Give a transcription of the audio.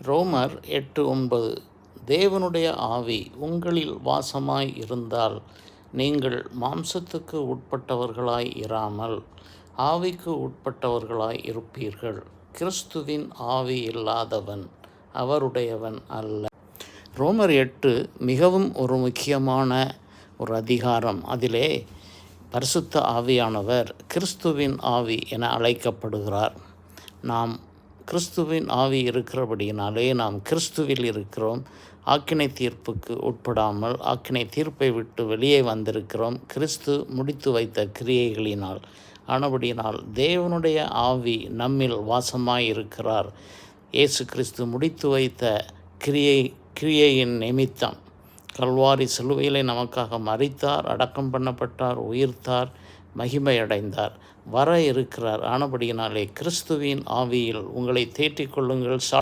ரோமர் 8:9 தேவனுடைய ஆவி உங்களில் வாசமாய் இருந்தால் நீங்கள் மாம்சத்துக்கு உட்பட்டவர்களாய் இராமல் ஆவிக்கு உட்பட்டவர்களாய் இருப்பீர்கள். கிறிஸ்துவின் ஆவி இல்லாதவன் அவருடையவன் அல்ல. ரோமர் 8 மிகவும் ஒரு முக்கியமான ஒரு அதிகாரம். அதிலே பரிசுத்த ஆவியானவர் கிறிஸ்துவின் ஆவி என அழைக்கப்படுகிறார். நாம் கிறிஸ்துவின் ஆவி இருக்கிறபடியினாலே நாம் கிறிஸ்துவில் இருக்கிறோம். ஆக்கினை தீர்ப்புக்கு உட்படாமல் ஆக்கினை தீர்ப்பை விட்டு வெளியே வந்திருக்கிறோம் கிறிஸ்து முடித்து வைத்த கிரியைகளினால். ஆனபடியினால் தேவனுடைய ஆவி நம்மில் வாசமாயிருக்கிறார். இயேசு கிறிஸ்து முடித்து வைத்த கிரியையின் நிமித்தம் கல்வாரி சிலுவையிலே நமக்காக மரித்தார், அடக்கம் பண்ணப்பட்டார், உயிர்த்தார், மகிமையடைந்தார், வர இருக்கிறார். ஆனபடியினாலே கிறிஸ்துவின் ஆவியில் உங்களை தேற்றிக் கொள்ளுங்கள்.